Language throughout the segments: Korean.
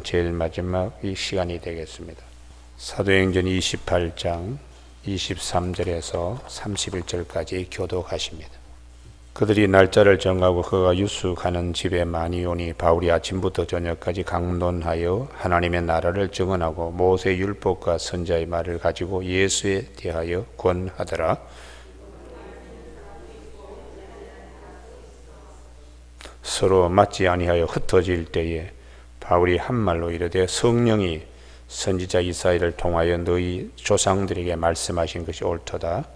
제일 마지막 이 시간이 되겠습니다. 사도행전 28장 23절에서 31절까지 교독하십니다. 그들이 날짜를 정하고 그가 유숙하는 집에 많이 오니 바울이 아침부터 저녁까지 강론하여 하나님의 나라를 증언하고 모세 율법과 선지자의 말을 가지고 예수에 대하여 권하더라. 서로 맞지 아니하여 흩어질 때에 바울이 한말로 이르되 성령이 선지자 이사야를 통하여 너희 조상들에게 말씀하신 것이 옳도다.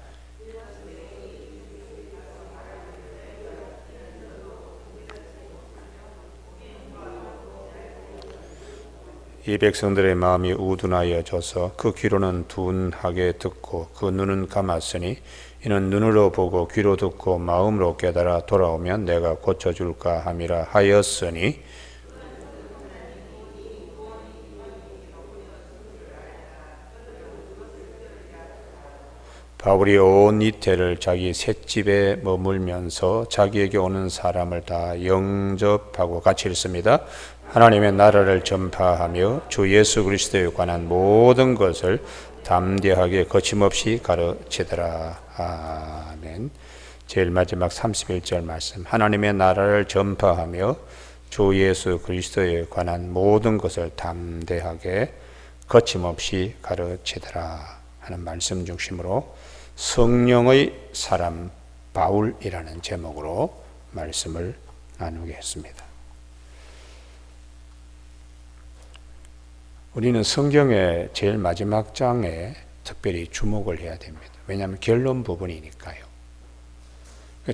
이 백성들의 마음이 우둔하여져서 그 귀로는 둔하게 듣고 그 눈은 감았으니 이는 눈으로 보고 귀로 듣고 마음으로 깨달아 돌아오면 내가 고쳐줄까 함이라 하였으니 바울이 온 이태를 자기 셋집에 머물면서 자기에게 오는 사람을 다 영접하고 같이 읽습니다. 하나님의 나라를 전파하며 주 예수 그리스도에 관한 모든 것을 담대하게 거침없이 가르치더라. 아멘. 제일 마지막 31절 말씀. 하나님의 나라를 전파하며 주 예수 그리스도에 관한 모든 것을 담대하게 거침없이 가르치더라 하는 말씀 중심으로 성령의 사람 바울이라는 제목으로 말씀을 나누겠습니다. 우리는 성경의 제일 마지막 장에 특별히 주목을 해야 됩니다. 왜냐하면 결론 부분이니까요.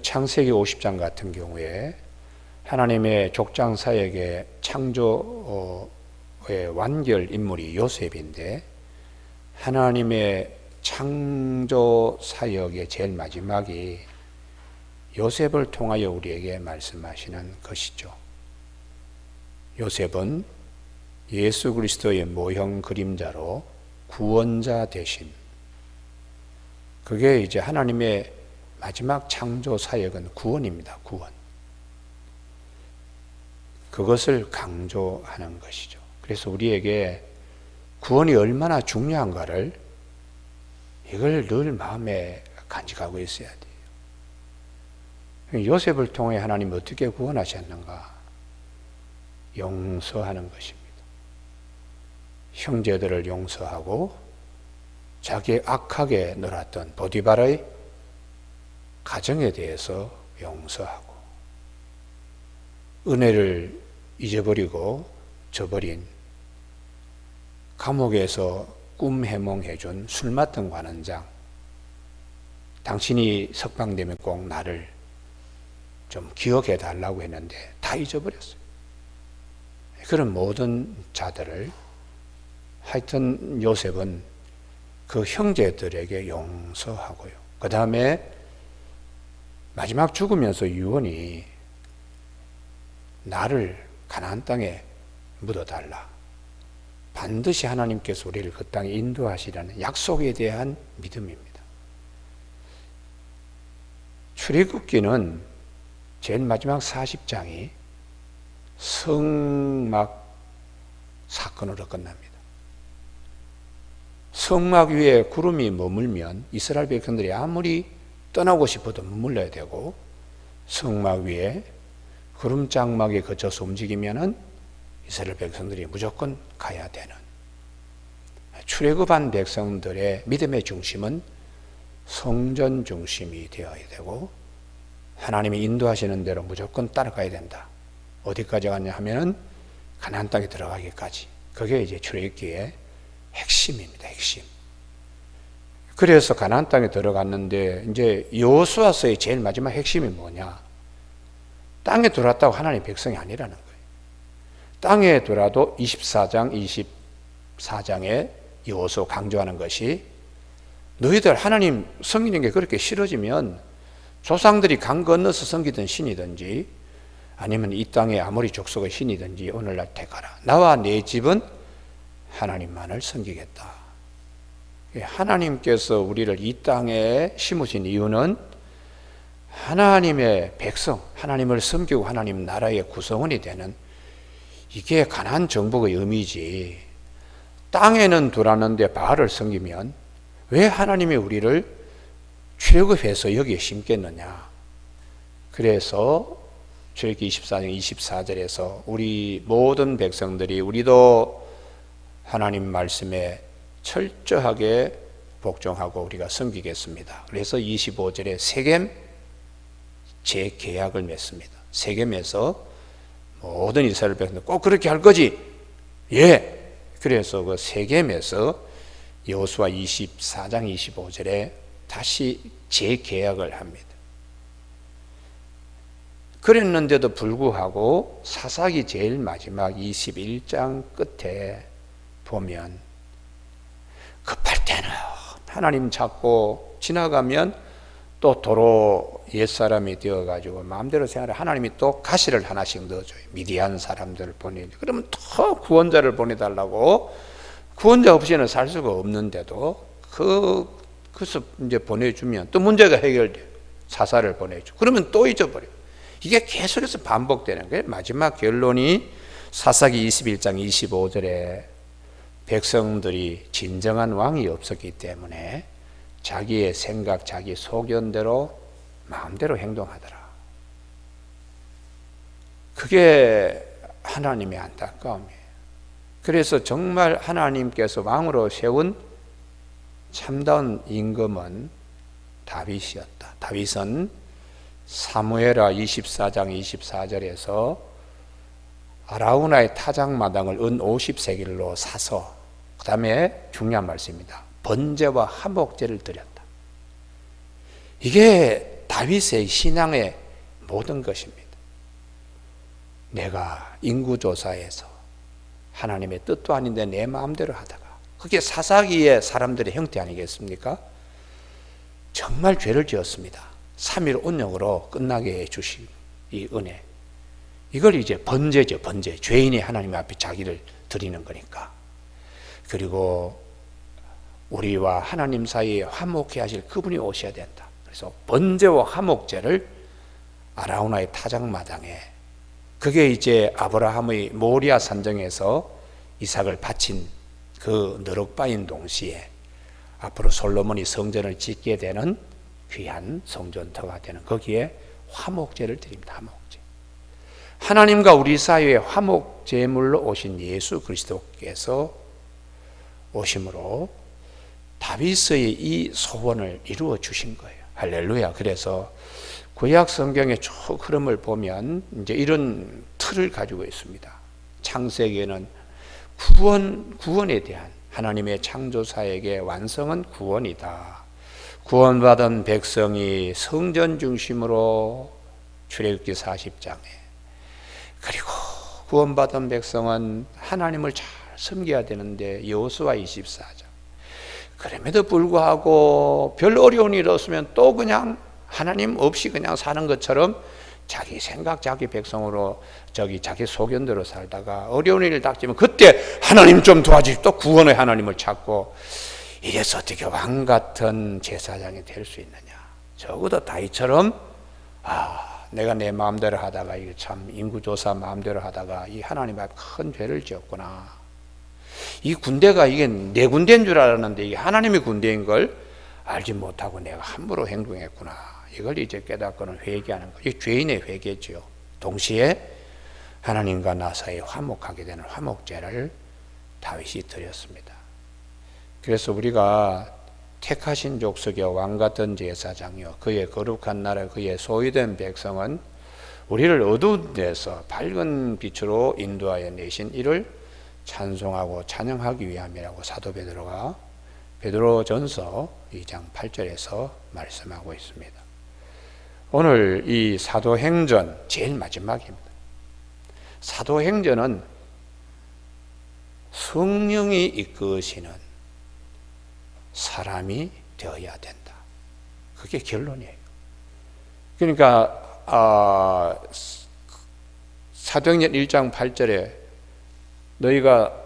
창세기 50장 같은 경우에 하나님의 족장사역의 창조의 완결 인물이 요셉인데 하나님의 창조 사역의 제일 마지막이 요셉을 통하여 우리에게 말씀하시는 것이죠. 요셉은 예수 그리스도의 모형 그림자로 구원자 되심. 그게 이제 하나님의 마지막 창조 사역은 구원입니다. 구원. 그것을 강조하는 것이죠. 그래서 우리에게 구원이 얼마나 중요한가를 이걸 늘 마음에 간직하고 있어야 돼요. 요셉을 통해 하나님 어떻게 구원하셨는가? 용서하는 것입니다. 형제들을 용서하고 자기 악하게 놀았던 보디발의 가정에 대해서 용서하고 은혜를 잊어버리고 저버린 감옥에서 꿈 해몽해준 술 맡은 관원장, 당신이 석방되면 꼭 나를 좀 기억해 달라고 했는데 다 잊어버렸어요. 그런 모든 자들을 하여튼 요셉은 그 형제들에게 용서하고요. 그 다음에 마지막 죽으면서 유언이 나를 가나안 땅에 묻어달라. 반드시 하나님께서 우리를 그 땅에 인도하시라는 약속에 대한 믿음입니다. 출애굽기는 제일 마지막 40장이 성막 사건으로 끝납니다. 성막 위에 구름이 머물면 이스라엘 백성들이 아무리 떠나고 싶어도 머물러야 되고 성막 위에 구름 장막에 거쳐서 움직이면은 이스라엘 백성들이 무조건 가야 되는 출애굽한 백성들의 믿음의 중심은 성전 중심이 되어야 되고 하나님이 인도하시는 대로 무조건 따라가야 된다. 어디까지 가냐 하면은 가나안 땅에 들어가기까지. 그게 이제 출애굽기의 핵심입니다. 핵심. 그래서 가나안 땅에 들어갔는데 이제 여호수아서의 제일 마지막 핵심이 뭐냐? 땅에 들어왔다고 하나님 백성이 아니라는 거예요. 땅에 들어와도 24장, 24장에 여호수아 강조하는 것이 너희들 하나님 섬기는 게 그렇게 싫어지면 조상들이 강 건너서 섬기던 신이든지 아니면 이 땅에 아모리 족속의 신이든지 오늘날 택하라. 나와 내 집은 하나님만을 섬기겠다. 하나님께서 우리를 이 땅에 심으신 이유는 하나님의 백성, 하나님을 섬기고 하나님 나라의 구성원이 되는 이게 가나안 정복의 의미지. 땅에는 두라는데 바알을 섬기면 왜 하나님이 우리를 출애굽해서 여기에 심겠느냐. 그래서 출애굽기 24장 24절에서 우리 모든 백성들이 우리도 하나님 말씀에 철저하게 복종하고 우리가 섬기겠습니다. 그래서 25절에 세겜 재계약을 맺습니다. 세겜에서 모든 이스라엘 백성들 꼭 그렇게 할 거지? 예. 그래서 그 세겜에서 여호수아 24장 25절에 다시 재계약을 합니다. 그랬는데도 불구하고 사사기 제일 마지막 21장 끝에 보면 급할 때는 하나님 찾고 지나가면 또 도로 옛사람이 되어가지고 마음대로 생활해. 하나님이 또 가시를 하나씩 넣어줘요. 미디안 사람들을 보내죠. 그러면 또 구원자를 보내달라고. 구원자 없이는 살 수가 없는데도 그래서 이제 보내주면 또 문제가 해결돼요. 사사를 보내줘. 그러면 또 잊어버려요. 이게 계속해서 반복되는 거예요. 마지막 결론이 사사기 21장 25절에 백성들이 진정한 왕이 없었기 때문에 자기의 생각, 자기 소견대로 마음대로 행동하더라. 그게 하나님의 안타까움이에요. 그래서 정말 하나님께서 왕으로 세운 참다운 임금은 다윗이었다. 다윗은 사무엘하 24장 24절에서 아라우나의 타작마당을 은 50세겔로 사서, 그 다음에 중요한 말씀입니다. 번제와 화목제를 드렸다. 이게 다윗의 신앙의 모든 것입니다. 내가 인구조사에서 하나님의 뜻도 아닌데 내 마음대로 하다가, 그게 사사기의 사람들의 형태 아니겠습니까? 정말 죄를 지었습니다. 3일 온영으로 끝나게 해주신 이 은혜, 이걸 이제 번제죠. 번제. 죄인이 하나님 앞에 자기를 드리는 거니까. 그리고 우리와 하나님 사이에 화목해 하실 그분이 오셔야 된다. 그래서 번제와 화목제를 아라우나의 타작마당에, 그게 이제 아브라함의 모리아 산정에서 이삭을 바친 그 너럭바인 동시에 앞으로 솔로몬이 성전을 짓게 되는 귀한 성전터가 되는 거기에 화목제를 드립니다. 화목제. 하나님과 우리 사이에 화목제물로 오신 예수 그리스도께서 오심으로 다윗의 이 소원을 이루어 주신 거예요. 할렐루야. 그래서 구약 성경의 쭉 흐름을 보면 이제 이런 틀을 가지고 있습니다. 창세기에는 구원에 대한 하나님의 창조사에게 완성은 구원이다. 구원받은 백성이 성전 중심으로 출애굽기 40장에, 그리고 구원받은 백성은 하나님을 잘 섬겨야 되는데 여호수아 24장. 그럼에도 불구하고 별 어려운 일 없으면 또 그냥 하나님 없이 그냥 사는 것처럼 자기 생각, 자기 백성으로 자기 소견대로 살다가 어려운 일을 닥치면 그때 하나님 좀 도와주십시오. 또 구원의 하나님을 찾고, 이래서 어떻게 왕 같은 제사장이 될 수 있느냐. 적어도 다윗처럼 내가 내 마음대로 하다가 이게 참 인구조사 마음대로 하다가 이 하나님 앞에 큰 죄를 지었구나. 이 군대가 이게 내 군대인 줄 알았는데 이게 하나님의 군대인 걸 알지 못하고 내가 함부로 행동했구나. 이걸 이제 깨닫고는 회개하는 거. 이 죄인의 회개지요. 동시에 하나님과 나 사이에 화목하게 되는 화목제를 다윗이 드렸습니다. 그래서 우리가 택하신 족속의 왕 같은 제사장이요, 그의 거룩한 나라, 그의 소유된 백성은 우리를 어두운 데서 밝은 빛으로 인도하여 내신 이를 찬송하고 찬양하기 위함이라고 사도 베드로가 베드로전서 2장 8절에서 말씀하고 있습니다. 오늘 이 사도행전 제일 마지막입니다. 사도행전은 성령이 이끄시는 사람이 되어야 된다. 그게 결론이에요. 그러니까 사도행전 1장 8절에 너희가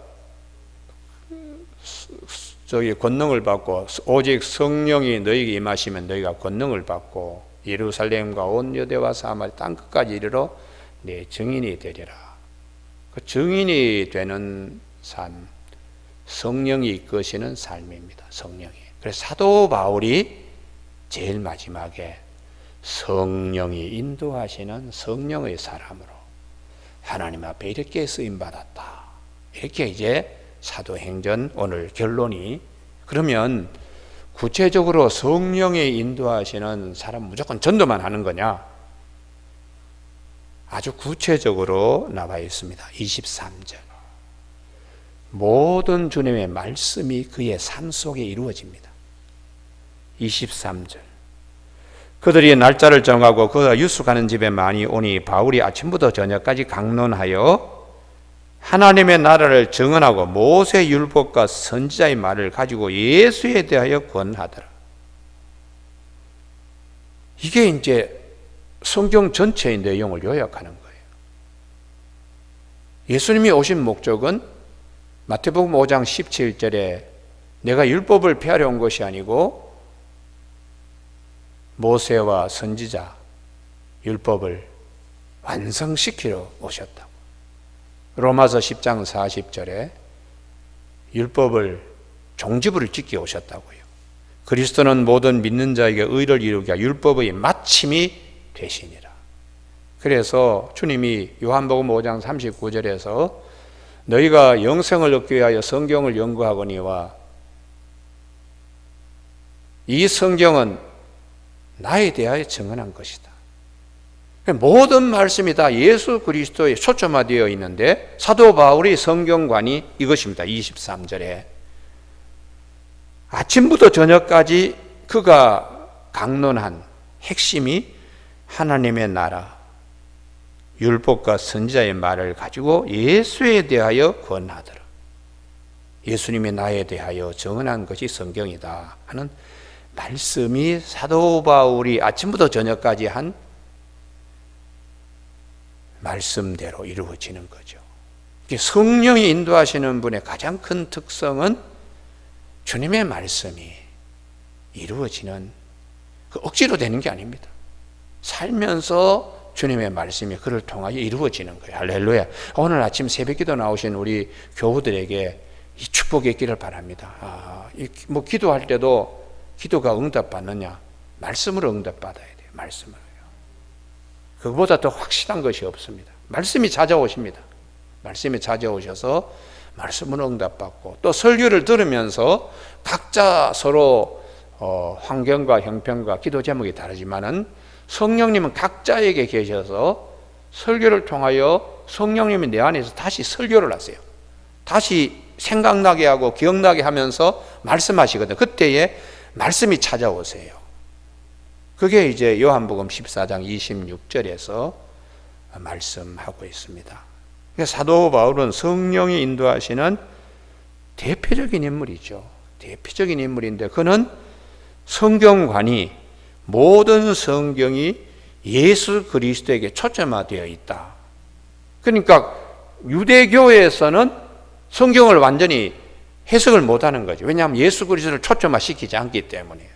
권능을 받고 오직 성령이 너희에게 임하시면 너희가 권능을 받고 예루살렘과 온 유대와 사마리아 땅끝까지 이르러 내 증인이 되리라. 그 증인이 되는 삶, 성령이 이끄시는 삶입니다. 성령이. 그래서 사도 바울이 제일 마지막에 성령이 인도하시는 성령의 사람으로 하나님 앞에 이렇게 쓰임받았다. 이렇게 이제 사도행전 오늘 결론이. 그러면 구체적으로 성령이 인도하시는 사람 무조건 전도만 하는 거냐? 아주 구체적으로 나와 있습니다. 23절. 모든 주님의 말씀이 그의 삶 속에 이루어집니다. 23절. 그들이 날짜를 정하고 그가 유숙하는 집에 많이 오니 바울이 아침부터 저녁까지 강론하여 하나님의 나라를 증언하고 모세 율법과 선지자의 말을 가지고 예수에 대하여 권하더라. 이게 이제 성경 전체의 내용을 요약하는 거예요. 예수님이 오신 목적은 마태복음 5장 17절에 내가 율법을 폐하려 온 것이 아니고 모세와 선지자 율법을 완성시키러 오셨다고. 로마서 10장 40절에 율법을 종지부를 찍기 오셨다고요. 그리스도는 모든 믿는 자에게 의를 이루게 율법의 마침이 되시니라. 그래서 주님이 요한복음 5장 39절에서 너희가 영생을 얻기 위하여 성경을 연구하거니와 이 성경은 나에 대하여 증언한 것이다. 모든 말씀이 다 예수 그리스도에 초점화되어 있는데 사도 바울의 성경관이 이것입니다. 23절에 아침부터 저녁까지 그가 강론한 핵심이 하나님의 나라, 율법과 선지자의 말을 가지고 예수에 대하여 권하더라. 예수님이 나에 대하여 증언한 것이 성경이다 하는 말씀이 사도 바울이 아침부터 저녁까지 한 말씀대로 이루어지는 거죠. 성령이 인도하시는 분의 가장 큰 특성은 주님의 말씀이 이루어지는, 그 억지로 되는 게 아닙니다. 살면서 주님의 말씀이 그를 통하여 이루어지는 거예요. 할렐루야. 오늘 아침 새벽기도 나오신 우리 교우들에게 이 축복이 있기를 바랍니다. 뭐 기도할 때도 기도가 응답받느냐? 말씀으로 응답받아야 돼요. 말씀으로요. 그거보다 더 확실한 것이 없습니다. 말씀이 찾아오십니다. 말씀이 찾아오셔서 말씀으로 응답받고, 또 설교를 들으면서 각자 서로 환경과 형편과 기도 제목이 다르지만은 성령님은 각자에게 계셔서 설교를 통하여 성령님이 내 안에서 다시 설교를 하세요. 다시 생각나게 하고 기억나게 하면서 말씀하시거든요. 그때에 말씀이 찾아오세요. 그게 이제 요한복음 14장 26절에서 말씀하고 있습니다. 사도 바울은 성령이 인도하시는 대표적인 인물이죠. 대표적인 인물인데 그는 성경관이 모든 성경이 예수 그리스도에게 초점화되어 있다. 그러니까 유대교에서는 성경을 완전히 해석을 못하는 거죠. 왜냐하면 예수 그리스도를 초점화시키지 않기 때문이에요.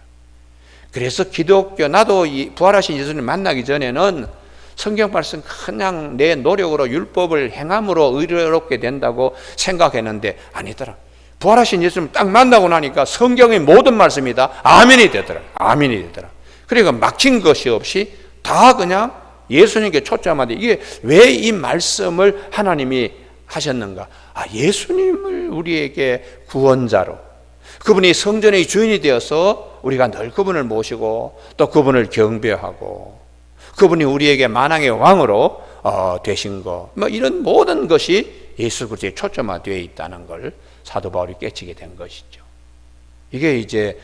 그래서 기독교, 나도 이 부활하신 예수님 만나기 전에는 성경 말씀 그냥 내 노력으로 율법을 행함으로 의롭게 된다고 생각했는데 아니더라. 부활하신 예수님 딱 만나고 나니까 성경의 모든 말씀이 다 아멘이 되더라. 아멘이 되더라. 그러니까 막힌 것이 없이 다 그냥 예수님께 초점화돼. 이게 왜 이 말씀을 하나님이 하셨는가? 예수님을 우리에게 구원자로, 그분이 성전의 주인이 되어서 우리가 늘 그분을 모시고 또 그분을 경배하고 그분이 우리에게 만왕의 왕으로 되신 거, 뭐 이런 모든 것이 예수 그리스도에 초점화되어 있다는 걸 사도 바울이 깨치게 된 것이죠. 이게 이제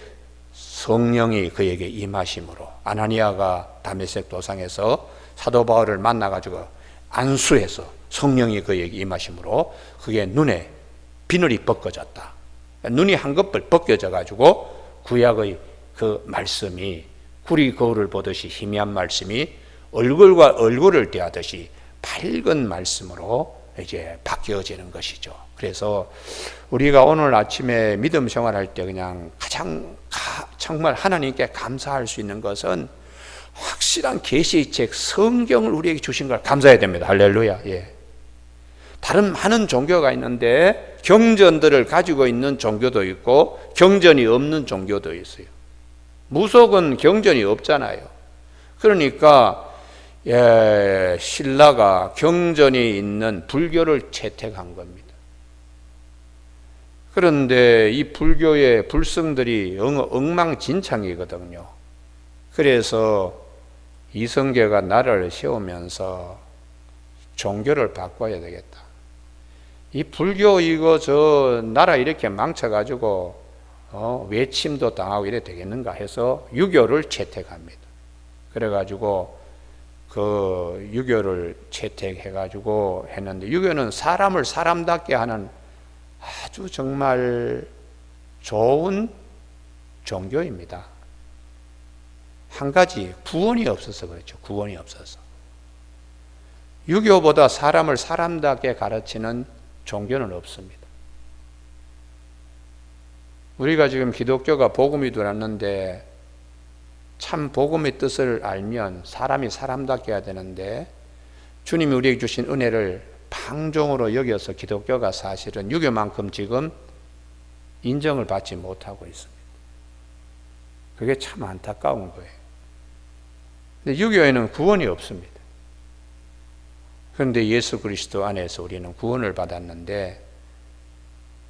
성령이 그에게 임하심으로, 아나니아가 다메섹 도상에서 사도 바울을 만나가지고 안수해서 성령이 그에게 임하심으로 그게 눈에 비늘이 벗겨졌다. 눈이 한꺼풀 벗겨져 가지고 구약의 그 말씀이 구리 거울을 보듯이 희미한 말씀이 얼굴과 얼굴을 대하듯이 밝은 말씀으로 이제 바뀌어지는 것이죠. 그래서 우리가 오늘 아침에 믿음 생활할 때 그냥 가장 정말 하나님께 감사할 수 있는 것은 확실한 계시의 책 성경을 우리에게 주신 걸 감사해야 됩니다. 할렐루야. 예. 다른 많은 종교가 있는데 경전들을 가지고 있는 종교도 있고 경전이 없는 종교도 있어요. 무속은 경전이 없잖아요. 그러니까 신라가 경전이 있는 불교를 채택한 겁니다. 그런데 이 불교의 불성들이 엉망진창이거든요. 그래서 이성계가 나라를 세우면서 종교를 바꿔야 되겠다. 이 불교 이거 저 나라 이렇게 망쳐가지고 외침도 당하고 이래 되겠는가 해서 유교를 채택합니다. 그래가지고 그 유교를 채택해가지고 했는데, 유교는 사람을 사람답게 하는 아주 정말 좋은 종교입니다. 한 가지 구원이 없어서 그렇죠. 구원이 없어서. 유교보다 사람을 사람답게 가르치는 종교는 없습니다. 우리가 지금 기독교가 복음이 들었는데 참 복음의 뜻을 알면 사람이 사람답게 해야 되는데, 주님이 우리에게 주신 은혜를 방종으로 여겨서 기독교가 사실은 유교만큼 지금 인정을 받지 못하고 있습니다. 그게 참 안타까운 거예요. 근데 유교에는 구원이 없습니다. 그런데 예수 그리스도 안에서 우리는 구원을 받았는데,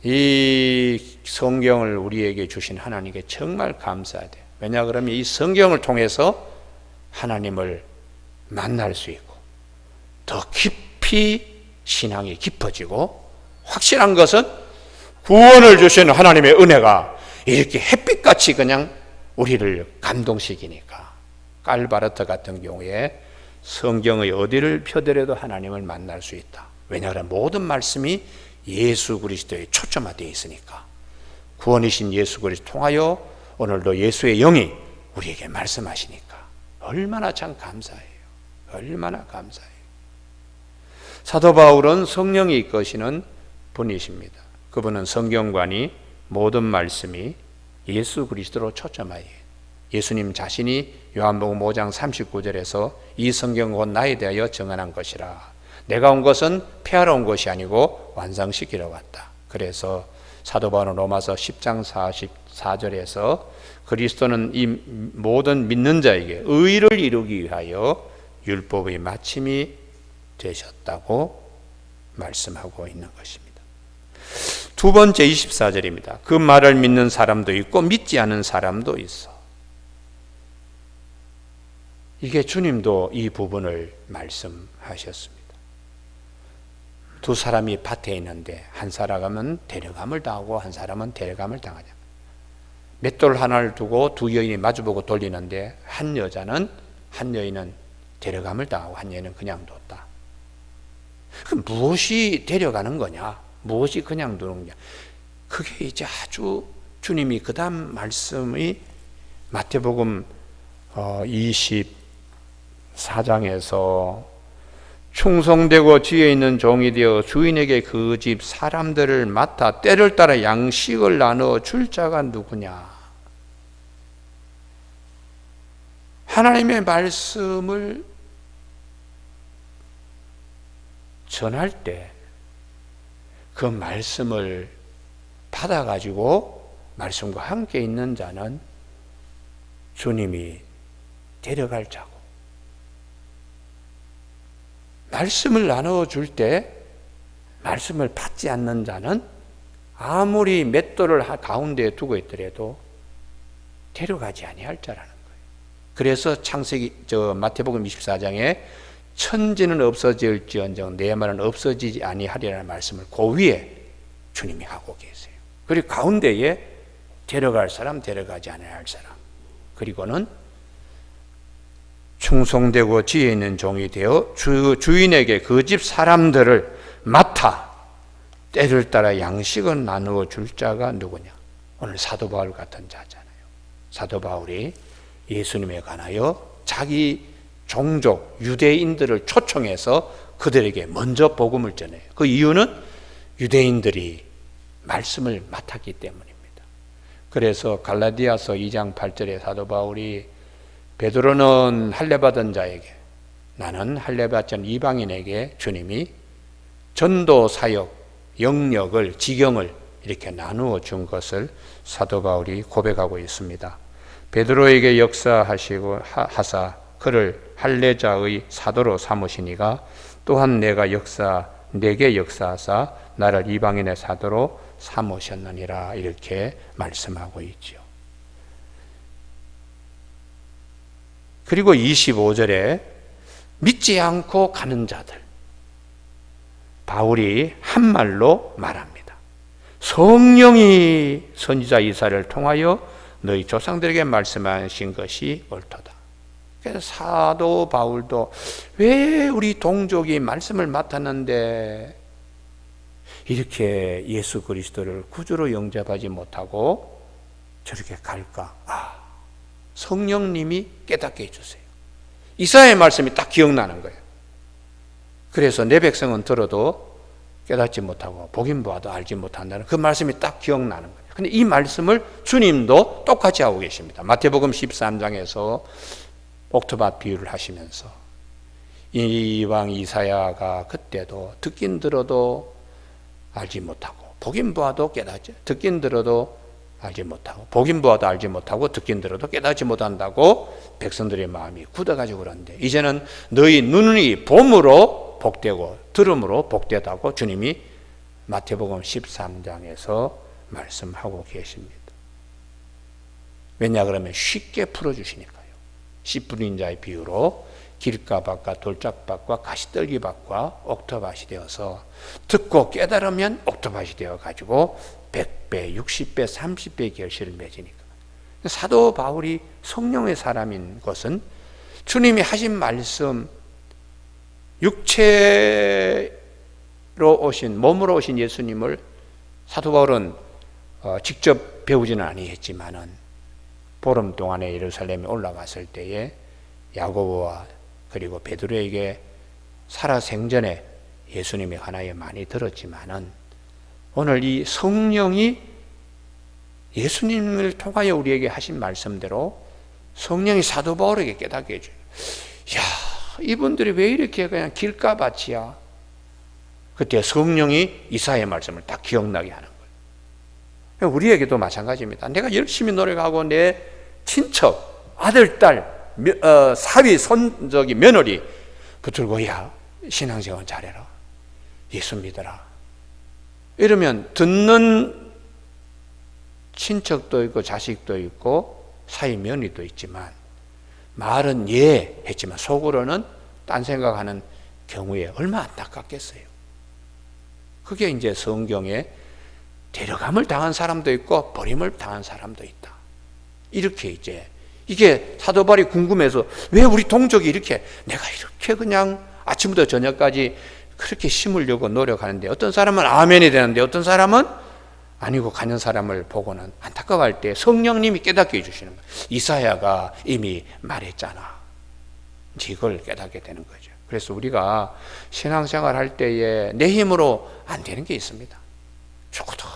이 성경을 우리에게 주신 하나님께 정말 감사해야 돼요. 왜냐 그러면 이 성경을 통해서 하나님을 만날 수 있고 더 깊이 신앙이 깊어지고, 확실한 것은 구원을 주시는 하나님의 은혜가 이렇게 햇빛같이 그냥 우리를 감동시키니까, 깔바르트 같은 경우에 성경의 어디를 펴더라도 하나님을 만날 수 있다. 왜냐하면 모든 말씀이 예수 그리스도에 초점화되어 있으니까. 구원이신 예수 그리스도 통하여 오늘도 예수의 영이 우리에게 말씀하시니까 얼마나 참 감사해요. 얼마나 감사해요. 사도 바울은 성령이 이끄시는 분이십니다. 그분은 성경관이 모든 말씀이 예수 그리스도로 초점하여, 예수님 자신이 요한복음 5장 39절에서 이 성경은 곧 나에 대하여 정언한 것이라. 내가 온 것은 폐하러 온 것이 아니고 완성시키러 왔다. 그래서 사도 바울은 로마서 10장 44절에서 그리스도는 이 모든 믿는 자에게 의를 이루기 위하여 율법의 마침이 되셨다고 말씀하고 있는 것입니다. 두 번째 24절입니다. 그 말을 믿는 사람도 있고 믿지 않은 사람도 있어. 이게 주님도 이 부분을 말씀하셨습니다. 두 사람이 밭에 있는데 한 사람은 데려감을 당하고 한 사람은 데려감을 당하냐. 맷돌 하나를 두고 두 여인이 마주보고 돌리는데 한 여인은 데려감을 당하고 한 여인은 그냥 뒀다. 그럼 무엇이 데려가는 거냐? 무엇이 그냥 두는 거냐? 그게 이제 아주 주님이 그 다음 말씀이 마태복음 24장에서 충성되고 지혜 있는 종이 되어 주인에게 그 집 사람들을 맡아 때를 따라 양식을 나누어 줄 자가 누구냐? 하나님의 말씀을 전할 때 그 말씀을 받아가지고 말씀과 함께 있는 자는 주님이 데려갈 자고, 말씀을 나누어 줄 때 말씀을 받지 않는 자는 아무리 맷돌을 가운데에 두고 있더라도 데려가지 아니할 자라는 거예요. 그래서 마태복음 24장에 천지는 없어질지언정 내 말은 없어지지 아니하리라는 말씀을 그 위에 주님이 하고 계세요. 그리고 가운데에 데려갈 사람, 데려가지 아니할 사람, 그리고는 충성되고 지혜 있는 종이 되어 주인에게 그 집 사람들을 맡아 때를 따라 양식을 나누어 줄 자가 누구냐? 오늘 사도 바울 같은 자잖아요. 사도 바울이 예수님에 관하여 자기 종족 유대인들을 초청해서 그들에게 먼저 복음을 전해요. 그 이유는 유대인들이 말씀을 맡았기 때문입니다. 그래서 갈라디아서 2장 8절에 사도 바울이 베드로는 할례받은 자에게, 나는 할례받지 않은 이방인에게 주님이 전도 사역, 영역을, 지경을 이렇게 나누어 준 것을 사도 바울이 고백하고 있습니다. 베드로에게 역사하시고 하사 그를 할례자의 사도로 삼으시니가 또한 내게 역사하사 나를 이방인의 사도로 삼으셨느니라 이렇게 말씀하고 있죠. 그리고 25절에 믿지 않고 가는 자들, 바울이 한 말로 말합니다. 성령이 선지자 이사야를 통하여 너희 조상들에게 말씀하신 것이 옳도다. 그래서 사도 바울도 왜 우리 동족이 말씀을 맡았는데 이렇게 예수 그리스도를 구주로 영접하지 못하고 저렇게 갈까? 성령님이 깨닫게 해주세요. 이사야의 말씀이 딱 기억나는 거예요. 그래서 내 백성은 들어도 깨닫지 못하고 보긴 보아도 알지 못한다는 그 말씀이 딱 기억나는 거예요. 근데 이 말씀을 주님도 똑같이 하고 계십니다. 마태복음 13장에서 옥토밭 비유를 하시면서 이왕 이사야가 그때도 듣긴 들어도 알지 못하고 보긴 보아도 깨닫지, 듣긴 들어도 알지 못하고 보긴 보아도 알지 못하고 듣긴 들어도 깨닫지 못한다고 백성들의 마음이 굳어가지고 그러는데 이제는 너희 눈이 봄으로 복되고 들음으로 복되다고 주님이 마태복음 13장에서 말씀하고 계십니다. 왜냐 그러면 쉽게 풀어주시니까요. 씨 뿌린 자의 비유로 길가밭과 돌짝밭과 가시떨기밭과 옥토밭이 되어서 듣고 깨달으면 옥토밭이 되어가지고 100배, 60배, 30배의 결실을 맺으니까. 사도 바울이 성령의 사람인 것은 주님이 하신 말씀, 육체로 오신, 몸으로 오신 예수님을 사도 바울은 직접 배우지는 아니했지만은 보름 동안에 예루살렘에 올라갔을 때에 야고보와 그리고 베드로에게 살아생전에 예수님의 하나에 많이 들었지만은 오늘 이 성령이 예수님을 통하여 우리에게 하신 말씀대로 성령이 사도 바울에게 깨닫게 해줘요. 야, 이분들이 왜 이렇게 그냥 길가밭이야? 그때 성령이 이사야의 말씀을 딱 기억나게 하는 거예요. 우리에게도 마찬가지입니다. 내가 열심히 노력하고 내 친척, 아들, 딸, 사위, 손자기, 며느리 붙들고 야, 신앙생활 잘해라. 예수 믿어라. 이러면 듣는 친척도 있고 자식도 있고 사위, 며느리도 있지만 말은 예 했지만 속으로는 딴 생각하는 경우에 얼마나 안타깝겠어요. 그게 이제 성경에 데려감을 당한 사람도 있고 버림을 당한 사람도 있다. 이렇게 이제 이게 사도 바울이 궁금해서 왜 우리 동족이 이렇게 내가 이렇게 그냥 아침부터 저녁까지 그렇게 심으려고 노력하는데 어떤 사람은 아멘이 되는데 어떤 사람은 아니고 가는 사람을 보고는 안타까워할 때 성령님이 깨닫게 해주시는 거예요. 이사야가 이미 말했잖아. 이걸 깨닫게 되는 거죠. 그래서 우리가 신앙생활 할 때에 내 힘으로 안 되는 게 있습니다. 죽어도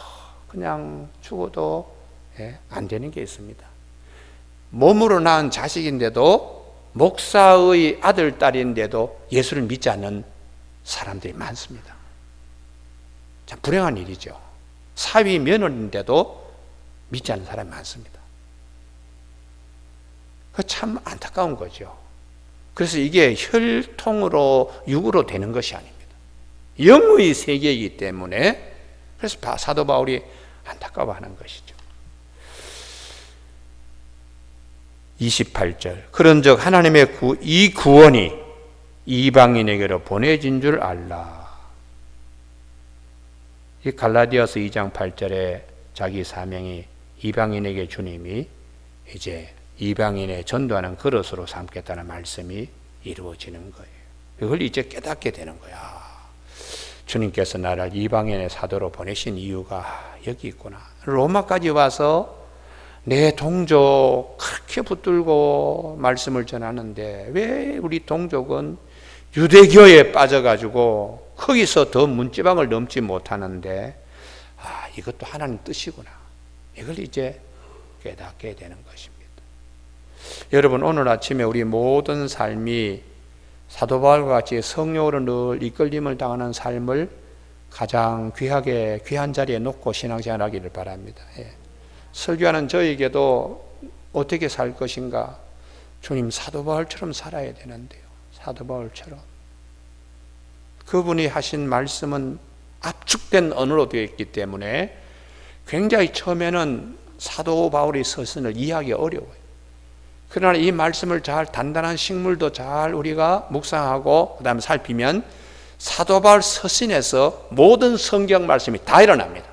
안 되는 게 있습니다. 몸으로 낳은 자식인데도 목사의 아들, 딸인데도 예수를 믿지 않는 사람들이 많습니다. 참 불행한 일이죠. 사위 며느리인데도 믿지 않는 사람이 많습니다. 그 참 안타까운 거죠. 그래서 이게 혈통으로 육으로 되는 것이 아닙니다. 영의 세계이기 때문에 그래서 사도 바울이 안타까워하는 것이죠. 28절 그런즉 하나님의 이 구원이 이방인에게로 보내진 줄 알라. 이 갈라디아서 2장 8절에 자기 사명이 이방인에게 주님이 이제 이방인의 전도하는 그릇으로 삼겠다는 말씀이 이루어지는 거예요. 이걸 이제 깨닫게 되는 거야. 주님께서 나를 이방인의 사도로 보내신 이유가 여기 있구나. 로마까지 와서 내 동족 그렇게 붙들고 말씀을 전하는데 왜 우리 동족은 유대교에 빠져가지고 거기서 더 문지방을 넘지 못하는데 이것도 하나님 뜻이구나. 이걸 이제 깨닫게 되는 것입니다. 여러분 오늘 아침에 우리 모든 삶이 사도 바울과 같이 성령으로 늘 이끌림을 당하는 삶을 가장 귀한 자리에 놓고 신앙생활 하기를 바랍니다. 예. 설교하는 저에게도 어떻게 살 것인가? 주님, 사도 바울처럼 살아야 되는데요. 사도 바울처럼. 그분이 하신 말씀은 압축된 언어로 되어 있기 때문에 굉장히 처음에는 사도 바울의 서신을 이해하기 어려워요. 그러나 이 말씀을 잘 단단한 식물도 잘 우리가 묵상하고 그 다음에 살피면 사도 바울 서신에서 모든 성경 말씀이 다 일어납니다.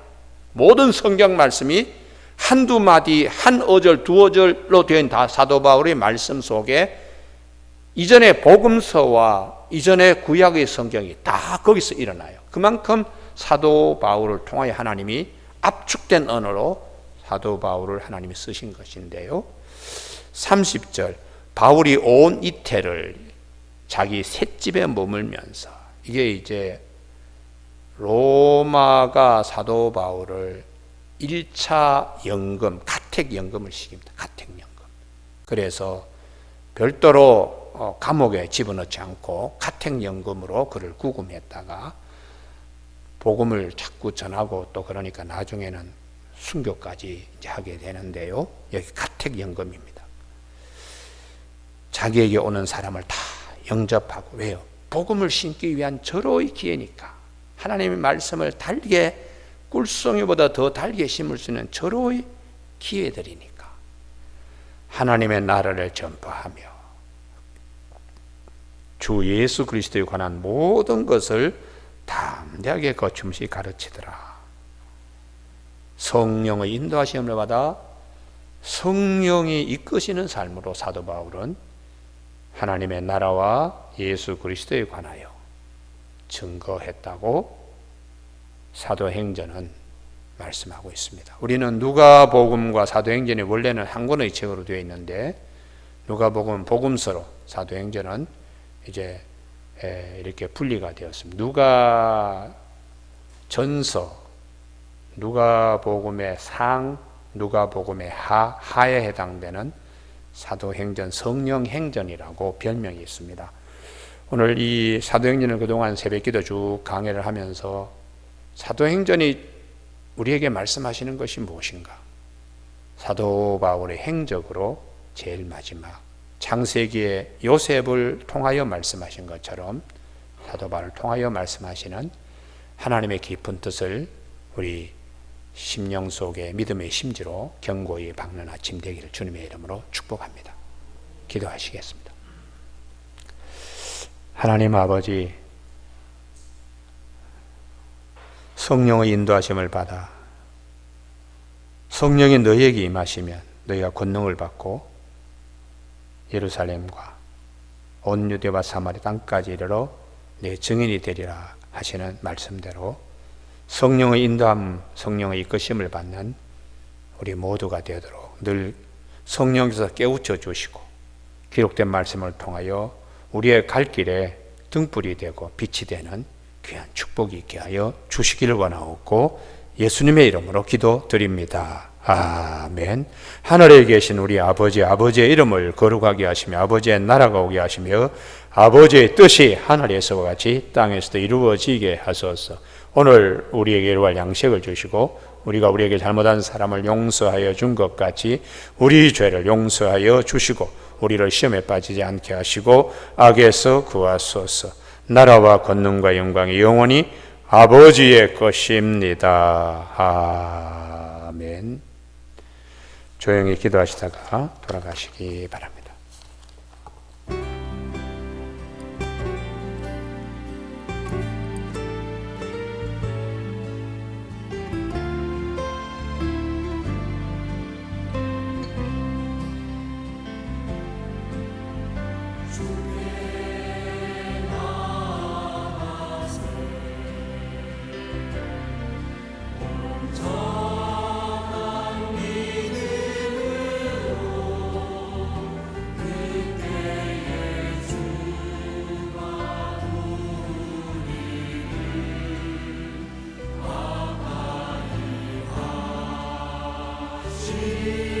모든 성경 말씀이 한두 마디, 한 어절, 두 어절로 된 다 사도 바울의 말씀 속에 이전의 복음서와 이전의 구약의 성경이 다 거기서 일어나요. 그만큼 사도 바울을 통하여 하나님이 압축된 언어로 사도 바울을 하나님이 쓰신 것인데요. 30절, 바울이 온 이태를 자기 셋집에 머물면서, 이게 이제 로마가 사도 바울을 1차 연금, 가택연금을 시킵니다. 가택연금. 그래서 별도로 감옥에 집어넣지 않고 가택연금으로 그를 구금했다가 복음을 자꾸 전하고 또 그러니까 나중에는 순교까지 이제 하게 되는데요. 여기 가택연금입니다. 자기에게 오는 사람을 다 영접하고, 왜요? 복음을 심기 위한 절호의 기회니까. 하나님의 말씀을 달게, 꿀송이보다 더 달게 심을 수 있는 절호의 기회들이니까 하나님의 나라를 전파하며 주 예수 그리스도에 관한 모든 것을 담대하게 거침없이 가르치더라. 성령의 인도하심을 받아 성령이 이끄시는 삶으로 사도 바울은 하나님의 나라와 예수 그리스도에 관하여 증거했다고 사도행전은 말씀하고 있습니다. 우리는 누가복음과 사도행전이 원래는 한 권의 책으로 되어 있는데 누가복음은 복음서로, 사도행전은 이제 이렇게 분리가 되었습니다. 누가전서, 누가복음의 상, 누가복음의 하에 해당되는 사도행전, 성령행전이라고 별명이 있습니다. 오늘 이 사도행전을 그동안 새벽기도 쭉 강해를 하면서 사도행전이 우리에게 말씀하시는 것이 무엇인가? 사도 바울의 행적으로 제일 마지막 창세기의 요셉을 통하여 말씀하신 것처럼 사도 바울을 통하여 말씀하시는 하나님의 깊은 뜻을 우리 심령 속에 믿음의 심지로 견고히 박는 아침 되기를 주님의 이름으로 축복합니다. 기도하시겠습니다. 하나님 아버지, 성령의 인도하심을 받아 성령이 너희에게 임하시면 너희가 권능을 받고 예루살렘과 온 유대와 사마리 땅까지 이르러 내 증인이 되리라 하시는 말씀대로 성령의 인도함, 성령의 이끄심을 받는 우리 모두가 되도록 늘 성령께서 깨우쳐 주시고 기록된 말씀을 통하여 우리의 갈 길에 등불이 되고 빛이 되는 귀한 축복이 있게 하여 주시기를 원하옵고 예수님의 이름으로 기도드립니다. 아멘. 하늘에 계신 우리 아버지, 아버지의 이름을 거룩하게 하시며 아버지의 나라가 오게 하시며 아버지의 뜻이 하늘에서와 같이 땅에서도 이루어지게 하소서. 오늘 우리에게 일할 양식을 주시고 우리가 우리에게 잘못한 사람을 용서하여 준 것 같이 우리 죄를 용서하여 주시고 우리를 시험에 빠지지 않게 하시고 악에서 구하소서. 나라와 권능과 영광이 영원히 아버지의 것입니다. 아멘. 조용히 기도하시다가 돌아가시기 바랍니다. 주